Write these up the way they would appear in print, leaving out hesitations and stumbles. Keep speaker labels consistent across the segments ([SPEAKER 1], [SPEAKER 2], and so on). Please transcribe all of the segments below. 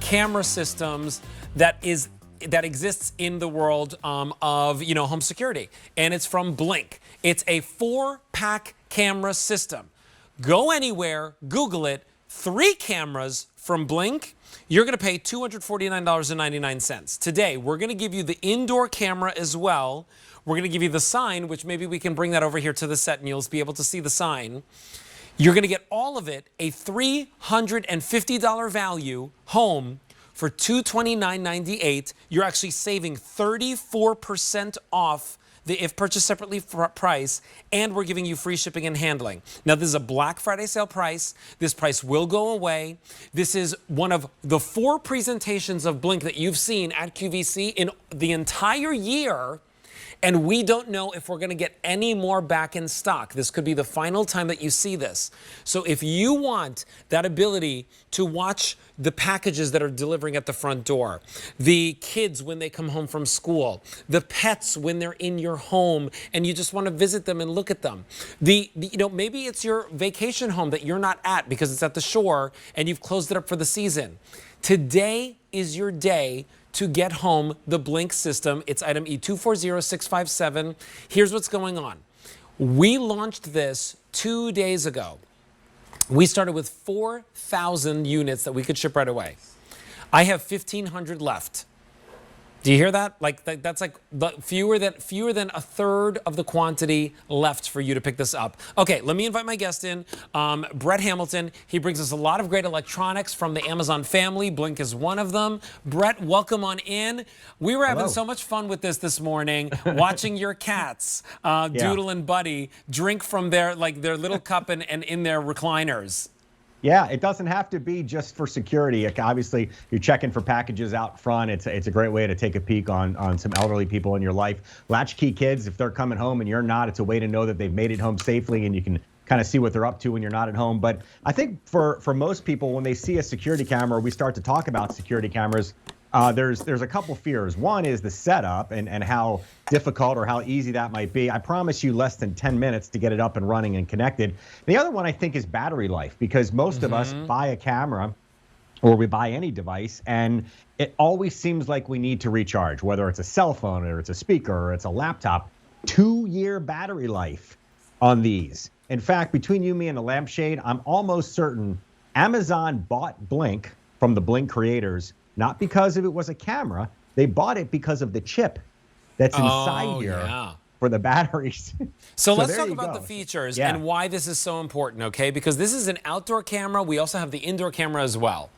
[SPEAKER 1] camera systems that exists in the world of home security, and it's from Blink. It's a 4-pack camera system. Go anywhere, Google it. 3 cameras from Blink. You're going to pay $249.99. Today, we're going to give you the indoor camera as well. We're going to give you the sign, which maybe we can bring that over here to the set and you'll be able to see the sign. You're going to get all of it, a $350 value home for $229.98. You're actually saving 34% off the if purchased separately price, and we're giving you free shipping and handling. Now, this is a Black Friday sale price. This price will go away. This is one of the 4 presentations of Blink that you've seen at QVC in the entire year. And we don't know if we're going to get any more back in stock. This could be the final time that you see this. So if you want that ability to watch the packages that are delivering at the front door, the kids when they come home from school, the pets when they're in your home and you just want to visit them and look at them, maybe it's your vacation home that you're not at because it's at the shore and you've closed it up for the season. Today is your day to get home the Blink system. It's item E240657. Here's what's going on. We launched this 2 days ago. We started with 4,000 units that we could ship right away. I have 1,500 left. Do you hear that? That's like fewer than a third of the quantity left for you to pick this up. Okay, let me invite my guest in, Brett Hamilton. He brings us a lot of great electronics from the Amazon family. Blink is one of them. Brett, welcome on in. We were having so much fun with this morning, watching your cats, Doodle and Buddy, drink from their little cup and in their recliners.
[SPEAKER 2] Yeah, it doesn't have to be just for security. Obviously, you're checking for packages out front. It's a great way to take a peek on some elderly people in your life. Latchkey kids, if they're coming home and you're not, it's a way to know that they've made it home safely and you can kind of see what they're up to when you're not at home. But I think for most people, when they see a security camera, we start to talk about security cameras. There's a couple fears. One is the setup and how difficult or how easy that might be. I promise you less than 10 minutes to get it up and running and connected. The other one I think is battery life, because most of us buy a camera or we buy any device and it always seems like we need to recharge, whether it's a cell phone or it's a speaker or it's a laptop. 2-year battery life on these. In fact, between you, me, and the lampshade, I'm almost certain Amazon bought Blink from the Blink creators, not because it was a camera. They bought it because of the chip that's inside here for the batteries.
[SPEAKER 1] So let's talk about the features and why this is so important, okay? Because this is an outdoor camera. We also have the indoor camera as well.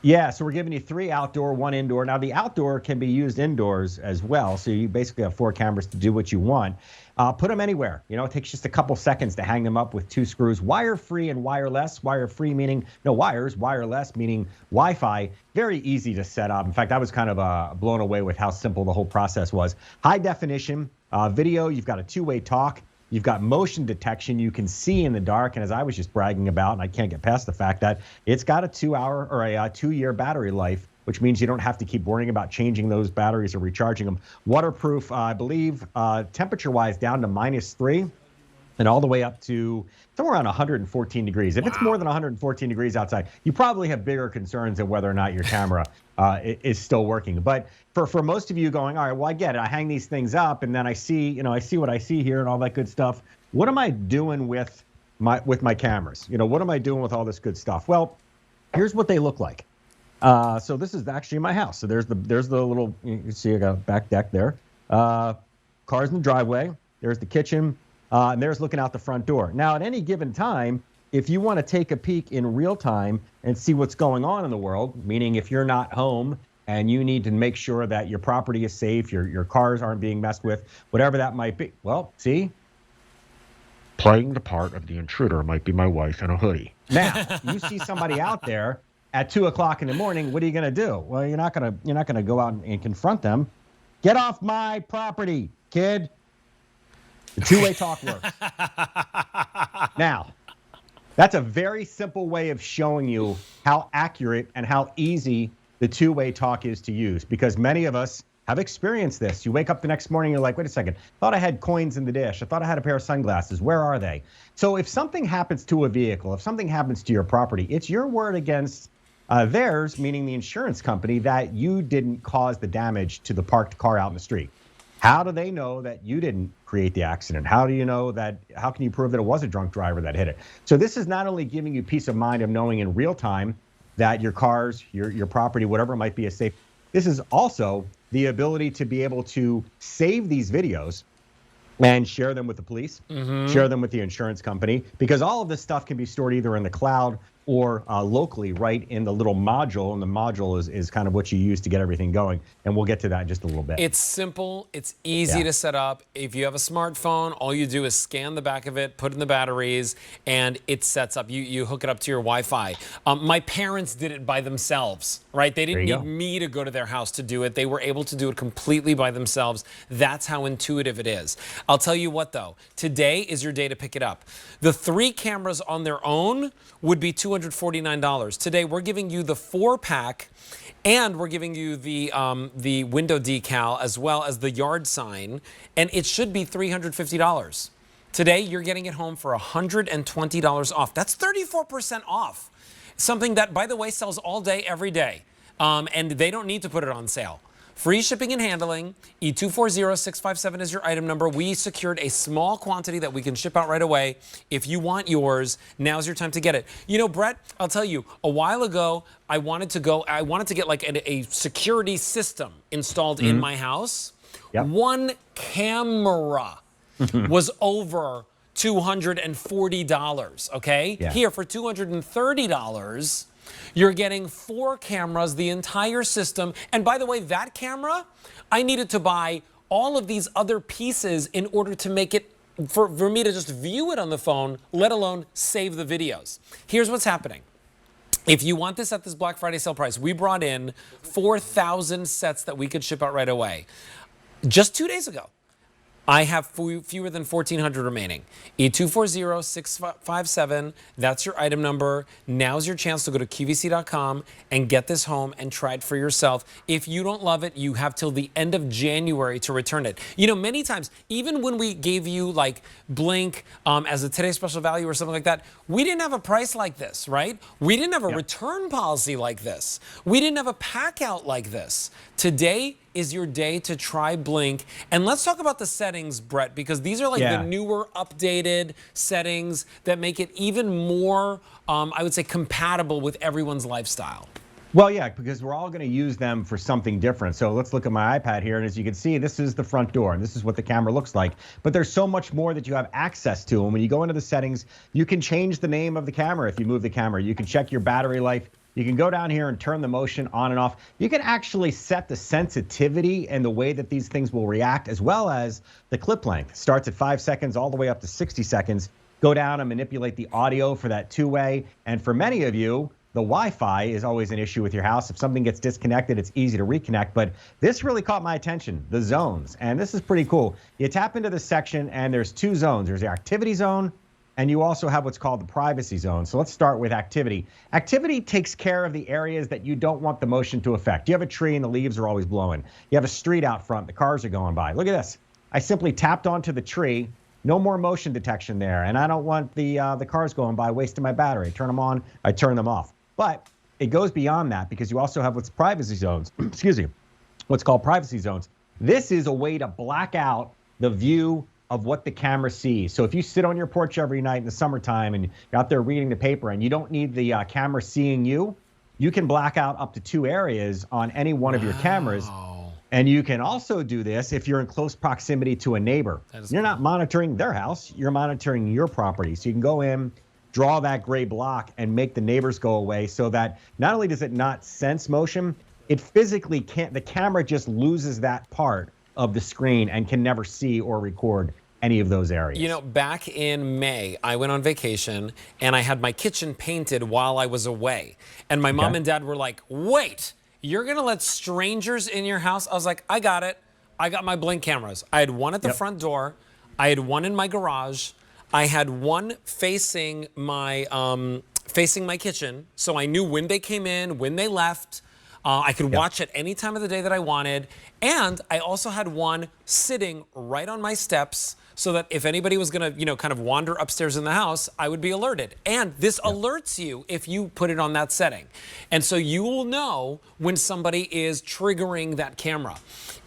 [SPEAKER 2] Yeah, so we're giving you 3 outdoor, 1 indoor. Now, the outdoor can be used indoors as well, so you basically have 4 cameras to do what you want. Put them anywhere. It takes just a couple seconds to hang them up with 2 screws. Wire-free and wireless. Wire-free meaning no wires. Wireless meaning Wi-Fi. Very easy to set up. In fact, I was kind of blown away with how simple the whole process was. High definition video. You've got a 2-way talk. You've got motion detection. You can see in the dark. And as I was just bragging about, and I can't get past the fact that it's got a 2-hour or a 2-year battery life, which means you don't have to keep worrying about changing those batteries or recharging them. Waterproof, I believe, temperature-wise down to -3 and all the way up to somewhere around 114 degrees. If it's more than 114 degrees outside, you probably have bigger concerns than whether or not your camera is still working. But for most of you going, all right, well, I get it. I hang these things up and then I see what I see here and all that good stuff. What am I doing with my cameras? What am I doing with all this good stuff? Well, here's what they look like. So this is actually my house. So there's the little, you can see I got a back deck there. Cars in the driveway. There's the kitchen. And there's looking out the front door. Now, at any given time, if you want to take a peek in real time and see what's going on in the world, meaning if you're not home and you need to make sure that your property is safe, your cars aren't being messed with, whatever that might be. Well, see? Playing the part of the intruder might be my wife in a hoodie. Now, you see somebody out there at 2 o'clock in the morning, what are you going to do? Well, you're not going to go out and confront them. Get off my property, kid. The 2-way talk works. Now, that's a very simple way of showing you how accurate and how easy the 2-way talk is to use, because many of us have experienced this. You wake up the next morning, you're like, wait a second, thought I had coins in the dish. I thought I had a pair of sunglasses. Where are they? So if something happens to a vehicle, if something happens to your property, it's your word against Theirs, meaning the insurance company, that you didn't cause the damage to the parked car out in the street. How do they know that you didn't create the accident? How do you know that? How can you prove that it was a drunk driver that hit it? So this is not only giving you peace of mind of knowing in real time that your cars, your property, whatever it might be, is safe. This is also the ability to be able to save these videos and share them with the police, share them with the insurance company, because all of this stuff can be stored either in the cloud or locally right in the little module. And the module is kind of what you use to get everything going. And we'll get to that in just a little bit.
[SPEAKER 1] It's simple. It's easy to set up. If you have a smartphone, all you do is scan the back of it, put in the batteries, and it sets up. You hook it up to your Wi-Fi. My parents did it by themselves, right? They didn't need me to go to their house to do it. They were able to do it completely by themselves. That's how intuitive it is. I'll tell you what, though. Today is your day to pick it up. The 3 cameras on their own would be $249. Today, we're giving you the 4-pack, and we're giving you the window decal as well as the yard sign, and it should be $350. Today, you're getting it home for $120 off. That's 34% off. Something that, by the way, sells all day, every day, and they don't need to put it on sale. Free shipping and handling. E240657 is your item number. We secured a small quantity that we can ship out right away. If you want yours, now's your time to get it. You know, Brett, I'll tell you, a while ago, I wanted to get like a security system installed in my house. One camera was over $240, okay? Here, for $230, you're getting 4 cameras, the entire system. And by the way, that camera, I needed to buy all of these other pieces in order to make it, for me to just view it on the phone, let alone save the videos. Here's what's happening. If you want this at this Black Friday sale price, we brought in 4,000 sets that we could ship out right away. Just 2 days ago, I have fewer than 1,400 remaining. E240657, that's your item number. Now's your chance to go to QVC.com and get this home and try it for yourself. If you don't love it, you have till the end of January to return it. You know, many times, even when we gave you like Blink as a Today's Special Value or something like that, we didn't have a price like this, right? We didn't have a return policy like this. We didn't have a pack out like this. Today is your day to try Blink. And let's talk about the settings, Brett, because these are like the newer, updated settings that make it even more, I would say, compatible with everyone's lifestyle.
[SPEAKER 2] Well, yeah, because we're all going to use them for something different. So let's look at my iPad here. And as you can see, this is the front door, and this is what the camera looks like. But there's so much more that you have access to. And when you go into the settings, you can change the name of the camera if you move the camera. You can check your battery life. You can go down here and turn the motion on and off. You can actually set the sensitivity and the way that these things will react, as well as the clip length. It starts at 5 seconds all the way up to 60 seconds. Go down and manipulate the audio for that 2-way. And for many of you, the Wi-Fi is always an issue with your house. If something gets disconnected, it's easy to reconnect. But this really caught my attention, the zones. And this is pretty cool. You tap into this section, and there's 2 zones. There's the activity zone, and you also have what's called the privacy zone. So let's start with activity. Activity takes care of the areas that you don't want the motion to affect. You have a tree and the leaves are always blowing. You have a street out front, the cars are going by. Look at this. I simply tapped onto the tree. No more motion detection there. And I don't want the cars going by wasting my battery. I turn them on, I turn them off. But it goes beyond that, because you also have what's privacy zones. Excuse me. What's called privacy zones. This is a way to black out the view of what the camera sees. So if you sit on your porch every night in the summertime and you're out there reading the paper and you don't need the camera seeing you, you can black out up to 2 areas on any one of your cameras. And you can also do this if you're in close proximity to a neighbor. You're not monitoring their house, you're monitoring your property. So you can go in, draw that gray block, and make the neighbors go away, so that not only does it not sense motion, it physically can't, the camera just loses that part of the screen and can never see or record any of those areas.
[SPEAKER 1] You know, back in May, I went on vacation and I had my kitchen painted while I was away. And my mom and dad were like, wait, you're going to let strangers in your house? I was like, I got it. I got my Blink cameras. I had one at the front door. I had one in my garage. I had one facing my kitchen. So I knew when they came in, when they left. I could watch it any time of the day that I wanted. And I also had one sitting right on my steps so that if anybody was going to, kind of wander upstairs in the house, I would be alerted. And this alerts you if you put it on that setting. And so you will know when somebody is triggering that camera.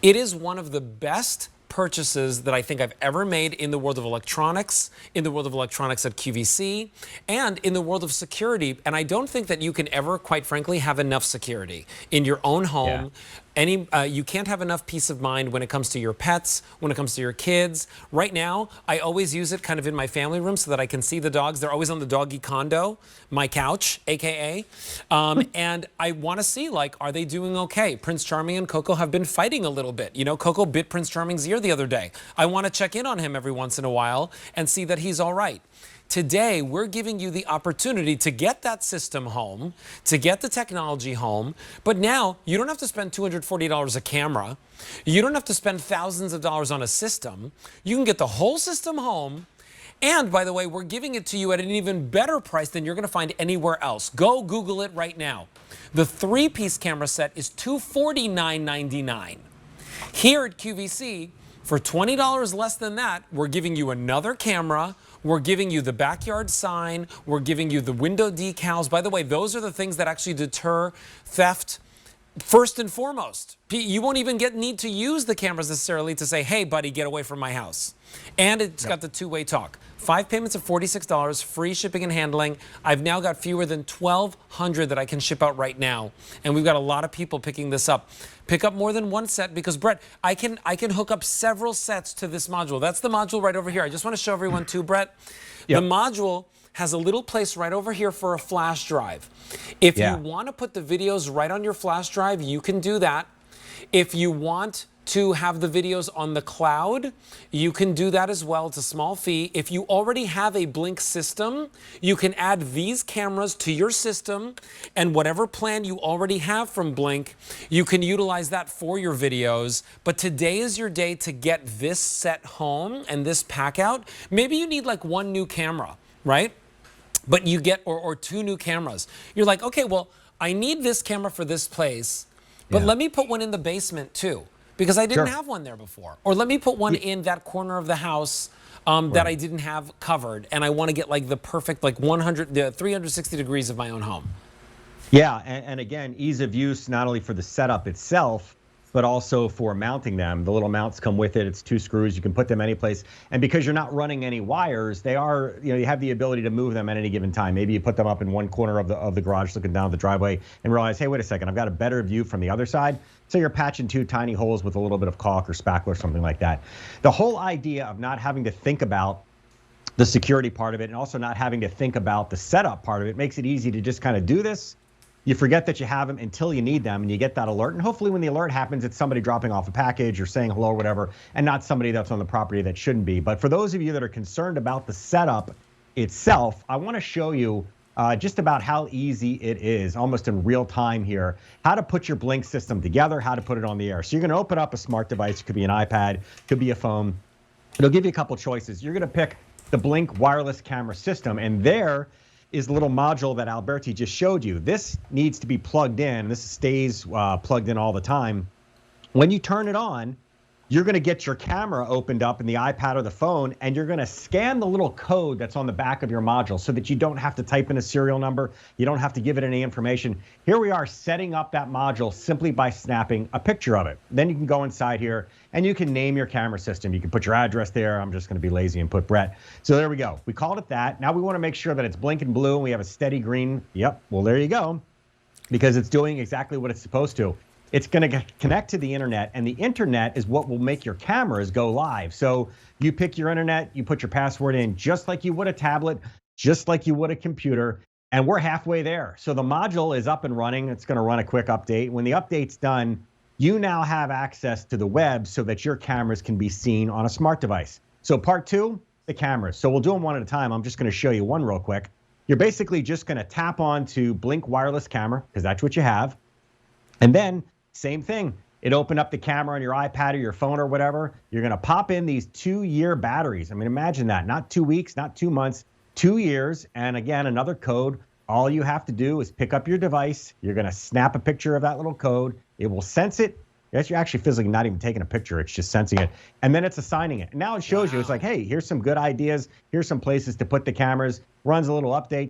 [SPEAKER 1] It is one of the best purchases that I think I've ever made in the world of electronics, at QVC, and in the world of security. And I don't think that you can ever, quite frankly, have enough security in your own home. You can't have enough peace of mind when it comes to your pets, when it comes to your kids. Right now, I always use it kind of in my family room so that I can see the dogs. They're always on the doggy condo, my couch, AKA. And I want to see, are they doing okay? Prince Charming and Coco have been fighting a little bit. Coco bit Prince Charming's ear the other day. I want to check in on him every once in a while and see that he's all right. Today, we're giving you the opportunity to get that system home, to get the technology home, but now you don't have to spend $240 a camera. You don't have to spend thousands of dollars on a system. You can get the whole system home. And by the way, we're giving it to you at an even better price than you're going to find anywhere else. Go Google it right now. The 3-piece camera set is $249.99. Here at QVC, for $20 less than that, we're giving you another camera. We're giving you the backyard sign. We're giving you the window decals. By the way, those are the things that actually deter theft first and foremost. You won't even need to use the cameras necessarily to say, hey, buddy, get away from my house. And it's got the two-way talk. 5 payments of $46, free shipping and handling. I've now got fewer than 1,200 that I can ship out right now. And we've got a lot of people picking this up. Pick up more than one set because, Brett, I can hook up several sets to this module. That's the module right over here. I just want to show everyone too, Brett. The module has a little place right over here for a flash drive. If you want to put the videos right on your flash drive, you can do that. If you want to have the videos on the cloud, you can do that as well. It's a small fee. If you already have a Blink system, you can add these cameras to your system, and whatever plan you already have from Blink, you can utilize that for your videos. But today is your day to get this set home and this pack out. Maybe you need one new camera, right? But you get, or 2 new cameras. You're like, okay, well, I need this camera for this place, but let me put one in the basement too, because I didn't have one there before. Or let me put one in that corner of the house that I didn't have covered, and I want to get the perfect 360 degrees of my own home.
[SPEAKER 2] Yeah, and again, ease of use not only for the setup itself, but also for mounting them. The little mounts come with it. It's 2 screws. You can put them any place. And because you're not running any wires, they are, you have the ability to move them at any given time. Maybe you put them up in one corner of the garage looking down the driveway and realize, hey, wait a second, I've got a better view from the other side. So you're patching 2 tiny holes with a little bit of caulk or spackle or something like that. The whole idea of not having to think about the security part of it and also not having to think about the setup part of it makes it easy to just kind of do this. You forget that you have them until you need them, and you get that alert. And hopefully when the alert happens, it's somebody dropping off a package or saying hello or whatever, and not somebody that's on the property that shouldn't be. But for those of you that are concerned about the setup itself, I want to show you just about how easy it is, almost in real time here, how to put your Blink system together, how to put it on the air. So you're going to open up a smart device. It could be an iPad, could be a phone. It'll give you a couple choices. You're going to pick the Blink wireless camera system, and there is the little module that Alberti just showed you. This needs to be plugged in. This stays plugged in all the time. When you turn it on, you're going to get your camera opened up in the iPad or the phone, and you're going to scan the little code that's on the back of your module so that you don't have to type in a serial number. You don't have to give it any information. Here we are setting up that module simply by snapping a picture of it. Then you can go inside here and you can name your camera system. You can put your address there. I'm just going to be lazy and put Brett. So there we go. We called it that. Now we want to make sure that it's blinking blue and we have a steady green. Yep. Well, there you go, because it's doing exactly what it's supposed to. It's going to connect to the internet, and the internet is what will make your cameras go live. So you pick your internet, you put your password in just like you would a tablet, just like you would a computer, and we're halfway there. So the module is up and running. It's going to run a quick update. When the update's done, you now have access to the web so that your cameras can be seen on a smart device. So part 2, the cameras. So we'll do them one at a time. I'm just going to show you one real quick. You're basically just going to tap on to Blink wireless camera, because that's what you have. And then same thing. It opened up the camera on your iPad or your phone or whatever. You're going to pop in these 2-year batteries. I mean, imagine that. Not 2 weeks, not 2 months, 2 years. And again, another code All you have to do is pick up your device. You're going to snap a picture of that little code. It will sense it. Yes, you're actually physically not even taking a picture. It's just sensing it. And then it's assigning it. And now it shows you, it's like, hey, here's some good ideas. Here's some places to put the cameras. Runs a little update.